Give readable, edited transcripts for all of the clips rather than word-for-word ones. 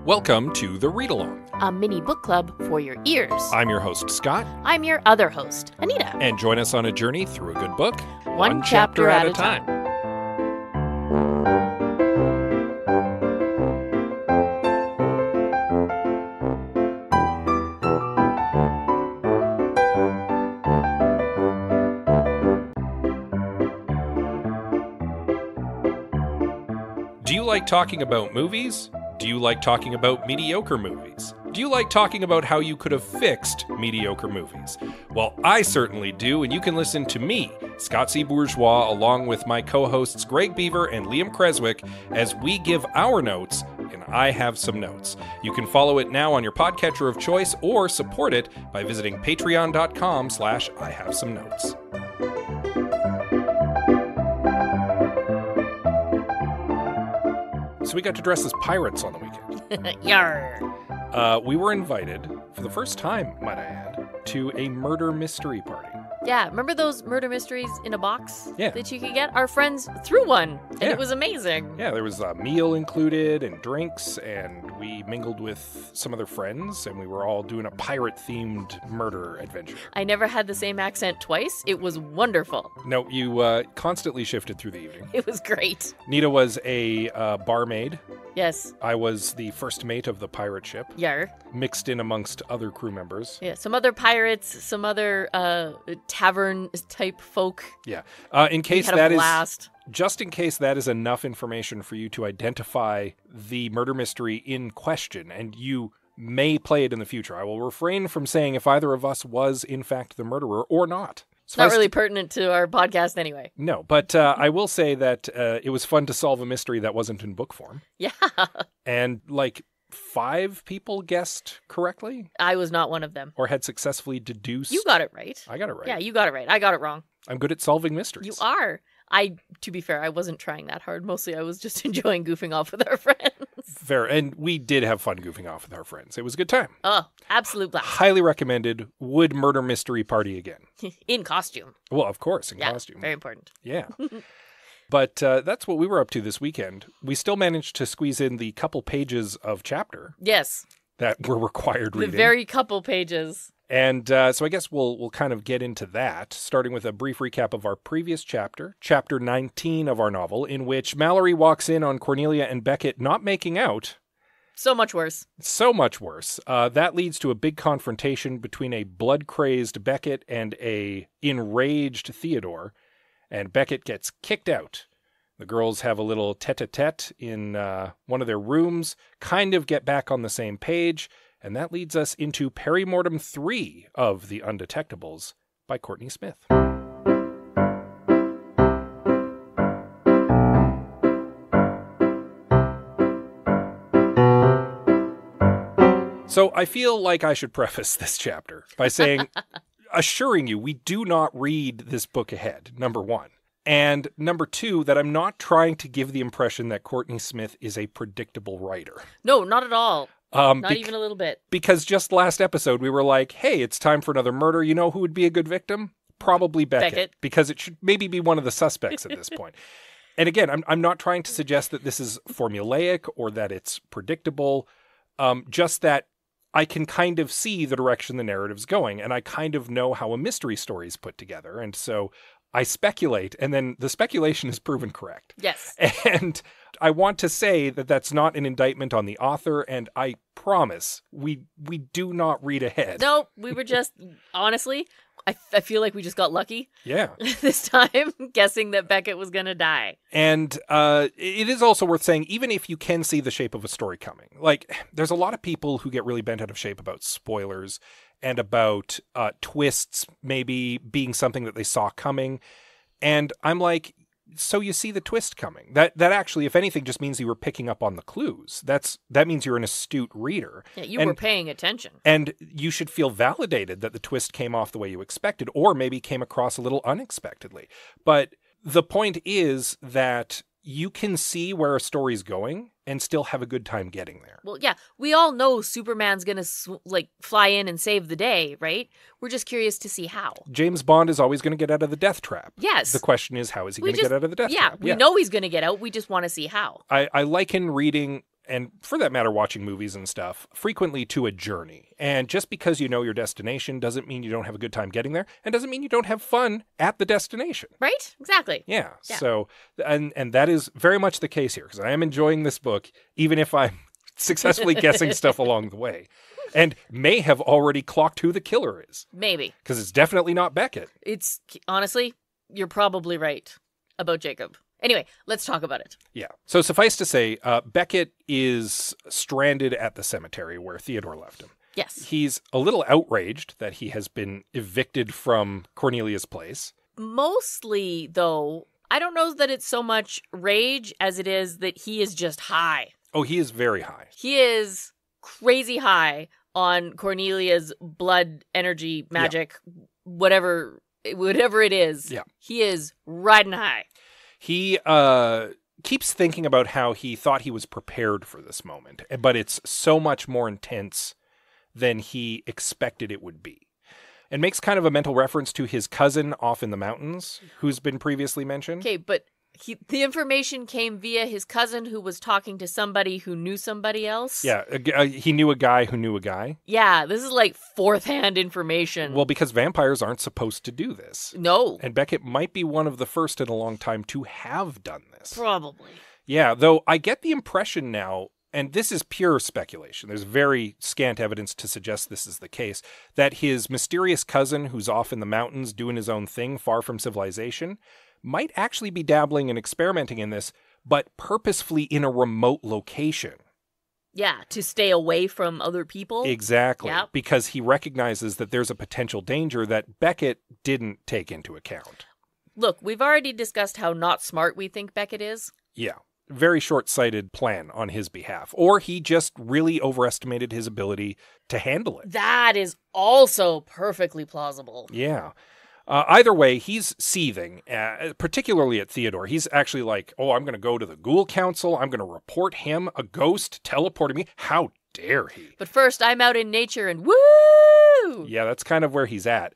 Welcome to The Read Along, a mini book club for your ears. I'm your host, Scott. I'm your other host, Anita. And join us on a journey through a good book, one chapter at a time. Do you like talking about movies? Do you like talking about mediocre movies? Do you like talking about how you could have fixed mediocre movies? Well, I certainly do, and you can listen to me, Scott C. Bourgeois, along with my co-hosts Greg Beaver and Liam Creswick, as we give our notes in I Have Some Notes. You can follow it now on your podcatcher of choice or support it by visiting patreon.com/IHaveSomeNotes. So we got to dress as pirates on the weekend. Yarr. We were invited, for the first time, might I add, to a murder mystery party. Yeah, remember those murder mysteries in a box that you could get? Our friends threw one, and it was amazing. Yeah, there was a meal included and drinks, and we mingled with some other friends, and we were all doing a pirate-themed murder adventure. I never had the same accent twice. It was wonderful. No, you constantly shifted through the evening. It was great. Nita was a barmaid. Yes. I was the first mate of the pirate ship. Yar. Mixed in amongst other crew members. Yeah, some other pirates, some other tavern-type folk. Yeah. In case that is... Just in case that is enough information for you to identify the murder mystery in question, and you may play it in the future. I will refrain from saying if either of us was, in fact, the murderer or not. It's not really pertinent to our podcast anyway. No, but I will say that it was fun to solve a mystery that wasn't in book form. Yeah. And, 5 people guessed correctly? I was not one of them. Or had successfully deduced. You got it right. I got it right. Yeah, you got it right. I got it wrong. I'm good at solving mysteries. You are. To be fair, I wasn't trying that hard. Mostly I was just enjoying goofing off with our friends. Fair. And we did have fun goofing off with our friends. It was a good time. Oh, absolute blast. Highly recommended. Would murder mystery party again. In costume. Well, of course, in costume. Very important. Yeah. But that's what we were up to this weekend. We still managed to squeeze in the couple pages of chapter. Yes. That were required reading. The very couple pages. And so I guess we'll kind of get into that, starting with a brief recap of our previous chapter, chapter 19 of our novel, in which Mallory walks in on Cornelia and Beckett not making out. So much worse. So much worse. That leads to a big confrontation between a blood-crazed Beckett and a enraged Theodore, and Beckett gets kicked out. The girls have a little tete-a-tete in one of their rooms, kind of get back on the same page, and that leads us into Perimortem 3 of The Undetectables by Courtney Smith. So I feel like I should preface this chapter by saying, assuring you, we do not read this book ahead, number one. And number two, that I'm not trying to give the impression that Courtney Smith is a predictable writer. No, not at all. Not even a little bit. Because just last episode, we were like, hey, it's time for another murder. You know who would be a good victim? Probably Beckett. Because it should maybe be one of the suspects at this point. And again, I'm not trying to suggest that this is formulaic or that it's predictable. Just that I can kind of see the direction the narrative's going. And I kind of know how a mystery story is put together. And so I speculate, and then the speculation is proven correct. Yes. And I want to say that that's not an indictment on the author, and I promise we do not read ahead. No, we were just, honestly, I feel like we just got lucky. Yeah. This time, guessing that Beckett was going to die. And it is also worth saying, even if you can see the shape of a story coming, there's a lot of people who get really bent out of shape about spoilers and about twists maybe being something that they saw coming. And I'm like, so you see the twist coming. That actually, if anything, just means you were picking up on the clues. That means you're an astute reader. Yeah, you were paying attention. And you should feel validated that the twist came off the way you expected, or maybe came across a little unexpectedly. But the point is that you can see where a story's going and still have a good time getting there. Well, yeah, we all know Superman's going to fly in and save the day, right? We're just curious to see how. James Bond is always going to get out of the death trap. Yes. The question is, how is he going to get out of the death trap? Yeah, we know he's going to get out. We just want to see how. I liken reading and for that matter, watching movies and stuff, frequently to a journey. And just because you know your destination doesn't mean you don't have a good time getting there, and doesn't mean you don't have fun at the destination. Right? Exactly. Yeah. Yeah. So, and that is very much the case here, because I am enjoying this book, even if I'm successfully guessing stuff along the way. And may have already clocked who the killer is. Maybe. Because it's definitely not Beckett. It's, honestly, you're probably right about Jacob. Anyway, let's talk about it. Yeah. So suffice to say, Beckett is stranded at the cemetery where Theodore left him. Yes. He's a little outraged that he has been evicted from Cornelia's place. Mostly, though, I don't know that it's so much rage as it is that he is just high. Oh, he is very high. He is crazy high on Cornelia's blood, energy, magic, whatever it is. Yeah. He is riding high. He keeps thinking about how he thought he was prepared for this moment, but it's so much more intense than he expected it would be. And makes kind of a mental reference to his cousin off in the mountains, who's been previously mentioned. Okay, but the information came via his cousin who was talking to somebody who knew somebody else? Yeah, he knew a guy who knew a guy. Yeah, this is like fourth-hand information. Well, because vampires aren't supposed to do this. No. And Beckett might be one of the first in a long time to have done this. Probably. Yeah, though I get the impression now, and this is pure speculation, there's very scant evidence to suggest this is the case, that his mysterious cousin who's off in the mountains doing his own thing far from civilization might actually be dabbling and experimenting in this, but purposefully in a remote location. Yeah, to stay away from other people. Exactly. Yep. Because he recognizes that there's a potential danger that Beckett didn't take into account. Look, we've already discussed how not smart we think Beckett is. Yeah. Very short-sighted plan on his behalf. Or he just really overestimated his ability to handle it. That is also perfectly plausible. Yeah. Either way, he's seething, particularly at Theodore. He's actually like, oh, I'm going to go to the Ghoul Council. I'm going to report him, a ghost, teleporting me. How dare he? But first, I'm out in nature and woo! Yeah, that's kind of where he's at.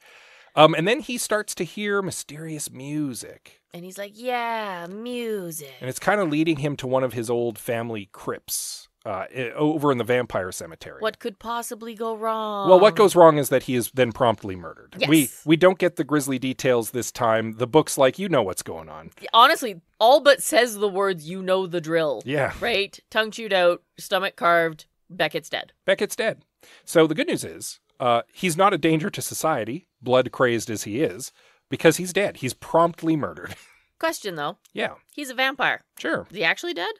And then he starts to hear mysterious music. And he's like, yeah, music. And it's kind of leading him to one of his old family crypts over in the vampire cemetery. What could possibly go wrong? Well, what goes wrong is that he is then promptly murdered. Yes. We don't get the grisly details this time. The book's like, you know what's going on. Honestly, all but says the words, you know the drill. Yeah. Right? Tongue chewed out, stomach carved, Beckett's dead. Beckett's dead. So the good news is, he's not a danger to society, blood crazed as he is, because he's dead. He's promptly murdered. Question, though. Yeah. He's a vampire. Sure. Is he actually dead?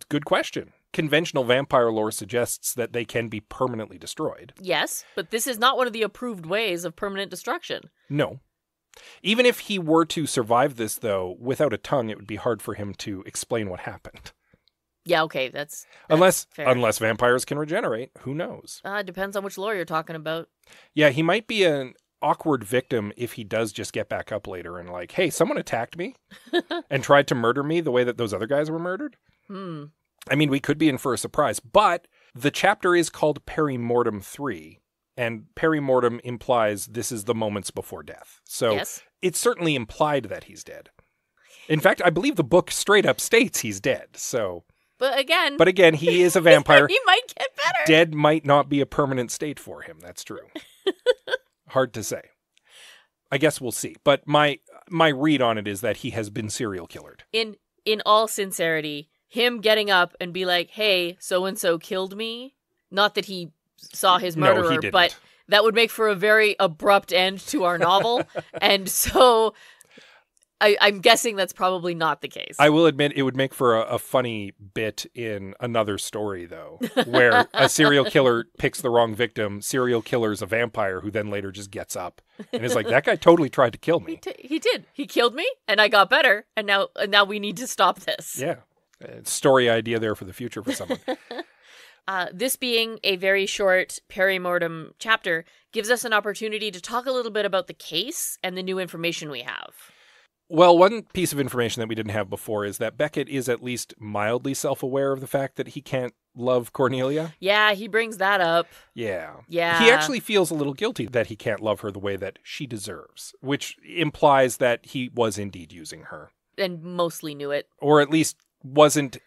Good question. Conventional vampire lore suggests that they can be permanently destroyed. Yes, but this is not one of the approved ways of permanent destruction. No. Even if he were to survive this, though, without a tongue, it would be hard for him to explain what happened. Yeah, okay, that's unless fair. Vampires can regenerate. Who knows? Depends on which lore you're talking about. Yeah, he might be an awkward victim if he does just get back up later and like, hey, someone attacked me and tried to murder me the way that those other guys were murdered. I mean, we could be in for a surprise, but the chapter is called Perimortem 3, and perimortem implies this is the moments before death. So Yes. It's certainly implied that he's dead. In fact, I believe the book straight up states he's dead. So, But again, he is a vampire. he might get better. Dead might not be a permanent state for him. That's true. Hard to say. I guess we'll see. But my read on it is that he has been serial killered. In all sincerity, him getting up and be like, hey, so-and-so killed me. Not that he saw his No, he murderer, didn't. but that would make for a very abrupt end to our novel. And so I'm guessing that's probably not the case. I will admit it would make for a funny bit in another story, though, where a serial killer picks the wrong victim. Serial killer's a vampire who then later just gets up and is like, that guy totally tried to kill me. He did. He killed me, and I got better, and now we need to stop this. Yeah. Story idea there for the future for someone. This being a very short perimortem chapter gives us an opportunity to talk a little bit about the case and the new information we have. Well, one piece of information that we didn't have before is that Beckett is at least mildly self-aware of the fact that he can't love Cornelia. Yeah, he brings that up. Yeah. Yeah. He actually feels a little guilty that he can't love her the way that she deserves, which implies that he was indeed using her. And mostly knew it. Or at least wasn't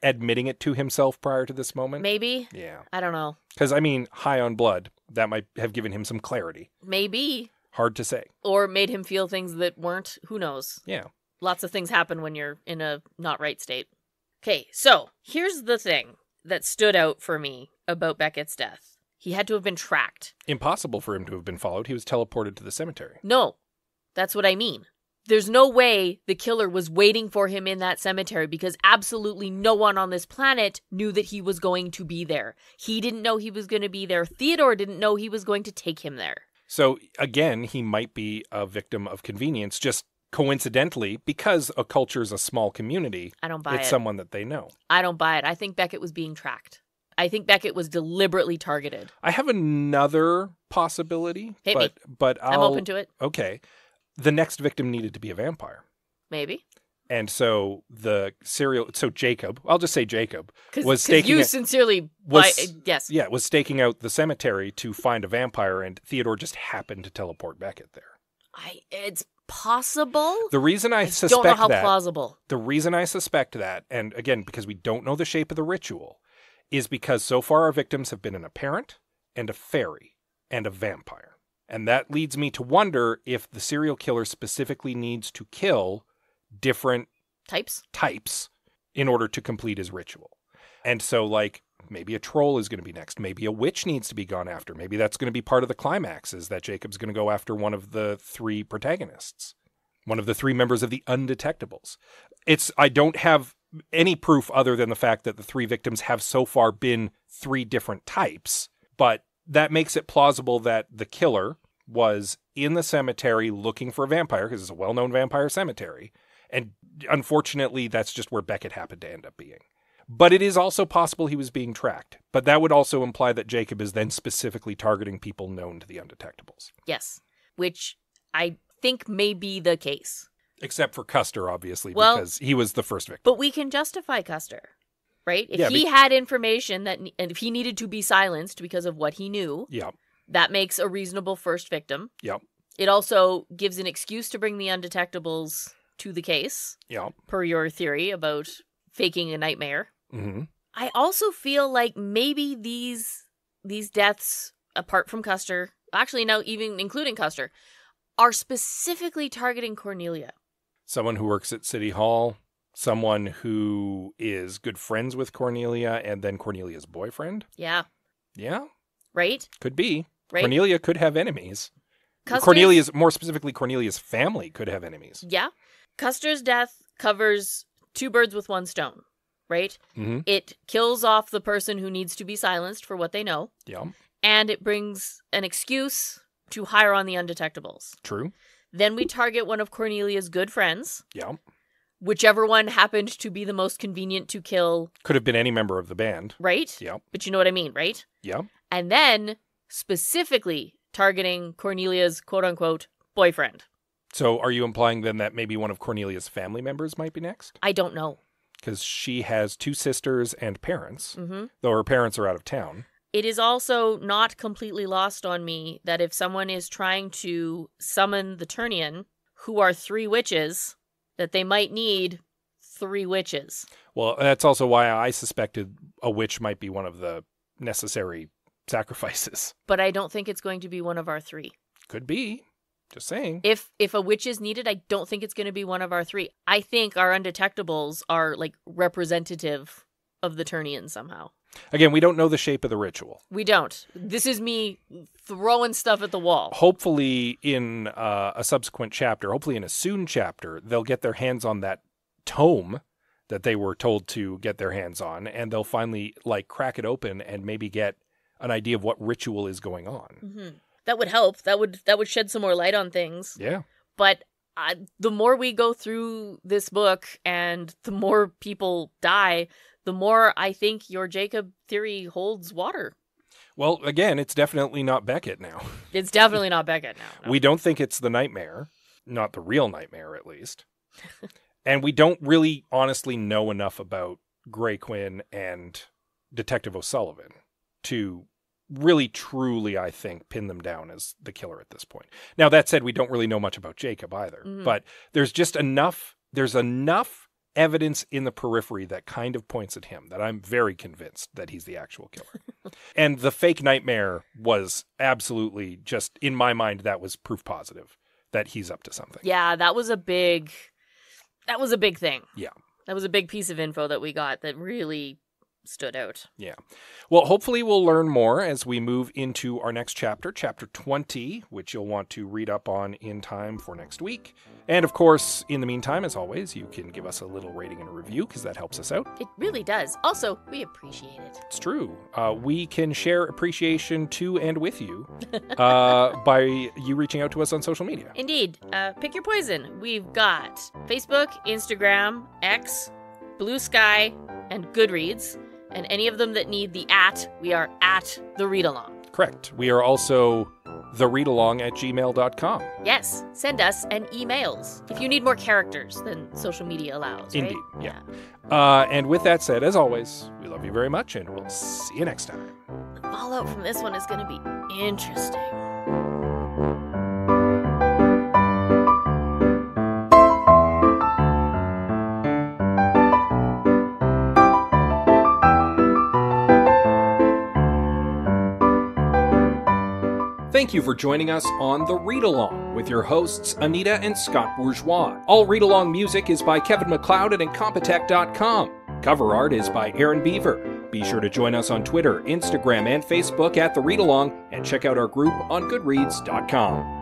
admitting it to himself prior to this moment. Maybe. Yeah. I don't know. Because, I mean, high on blood, that might have given him some clarity. Maybe. Hard to say. Or made him feel things that weren't. Who knows? Yeah. Lots of things happen when you're in a not right state. Okay, so here's the thing that stood out for me about Beckett's death. He had to have been tracked. Impossible for him to have been followed. He was teleported to the cemetery. No, that's what I mean. There's no way the killer was waiting for him in that cemetery because absolutely no one on this planet knew that he was going to be there. He didn't know he was going to be there. Theodore didn't know he was going to take him there. So, again, he might be a victim of convenience, just coincidentally, because a culture is a small community. I don't buy it. It's someone that they know. I don't buy it. I think Beckett was being tracked. I think Beckett was deliberately targeted. I have another possibility. Hit me. But I'm open to it. Okay. The next victim needed to be a vampire. Maybe. And so Jacob, I'll just say Jacob, was staking out the cemetery to find a vampire, and Theodore just happened to teleport Beckett there. It's possible. The reason I suspect don't know how plausible. The reason I suspect that, and again, because we don't know the shape of the ritual, is because so far our victims have been an apparent and a fairy and a vampire. And that leads me to wonder if the serial killer specifically needs to kill different types in order to complete his ritual. And so, like, maybe a troll is going to be next. Maybe a witch needs to be gone after. Maybe that's going to be part of the climax, is that Jacob's going to go after one of the three protagonists, one of the three members of the Undetectables. I don't have any proof other than the fact that the three victims have so far been three different types, but that makes it plausible that the killer was in the cemetery looking for a vampire, because it's a well-known vampire cemetery, and unfortunately that's just where Beckett happened to end up being. But it is also possible he was being tracked. But that would also imply that Jacob is then specifically targeting people known to the Undetectables. Yes, which I think may be the case. Except for Custer, obviously, because he was the first victim. But we can justify Custer, right? If he had information and if he needed to be silenced because of what he knew, that makes a reasonable first victim. Yep. It also gives an excuse to bring the Undetectables to the case, per your theory about faking a nightmare. Mm-hmm. I also feel like maybe these deaths, apart from Custer, actually now even including Custer, are specifically targeting Cornelia. Someone who works at City Hall, someone who is good friends with Cornelia, and then Cornelia's boyfriend. Yeah. Yeah. Right? Could be. Right? Cornelia could have enemies. More specifically, Cornelia's family could have enemies. Yeah. Custer's death covers two birds with one stone, right? Mm-hmm. It kills off the person who needs to be silenced for what they know. Yeah. And it brings an excuse to hire on the Undetectables. True. Then we target one of Cornelia's good friends. Yeah. Whichever one happened to be the most convenient to kill. Could have been any member of the band. Right? Yeah. But you know what I mean, right? Yeah. And then specifically targeting Cornelia's quote-unquote boyfriend. So are you implying then that maybe one of Cornelia's family members might be next? I don't know. Because she has two sisters and parents, Mm-hmm. though her parents are out of town. It is also not completely lost on me that if someone is trying to summon the Turnian, who are three witches, that they might need three witches. Well, that's also why I suspected a witch might be one of the necessary sacrifices. But I don't think it's going to be one of our three. Could be. Just saying. If a witch is needed, I don't think it's going to be one of our three. I think our Undetectables are like representative of the Turnian somehow. Again, we don't know the shape of the ritual. We don't. This is me throwing stuff at the wall. Hopefully in a subsequent chapter, hopefully in a soon chapter, they'll get their hands on that tome that they were told to get their hands on, and they'll finally like crack it open and maybe get an idea of what ritual is going on. Mm-hmm. That would help. That would shed some more light on things. Yeah. But the more we go through this book and the more people die, the more I think your Jacob theory holds water. Well, again, it's definitely not Beckett now. It's definitely not Beckett now. No. We don't think it's the nightmare, not the real nightmare at least. And we don't really honestly know enough about Grey Quinn and Detective O'Sullivan to really truly, I think, pin them down as the killer at this point. Now, that said, we don't really know much about Jacob either. Mm-hmm. But there's enough evidence in the periphery that kind of points at him, that I'm very convinced that he's the actual killer. And the fake nightmare was absolutely just, in my mind, that was proof positive that he's up to something. Yeah, that was a big thing. Yeah. That was a big piece of info that we got that really stood out. Yeah. Well, hopefully we'll learn more as we move into our next chapter, chapter 20, which you'll want to read up on in time for next week. And of course, in the meantime, as always, you can give us a little rating and a review because that helps us out. It really does. Also, we appreciate it. It's true. We can share appreciation to and with you by you reaching out to us on social media. Indeed. Pick your poison. We've got Facebook, Instagram, X, Blue Sky, and Goodreads. And any of them that need the @ we are at the Read Along. Correct. We are also thereadalong@gmail.com. Yes, send us an emails if you need more characters than social media allows. Right? Indeed, yeah. And with that said, as always, we love you very much, and we'll see you next time. The fallout from this one is going to be interesting. Thank you for joining us on The Read Along with your hosts Anita and Scott Bourgeois. All Read Along music is by Kevin MacLeod at Incompetech.com. Cover art is by Aaron Beaver. Be sure to join us on Twitter, Instagram, and Facebook at The Read Along, and check out our group on Goodreads.com.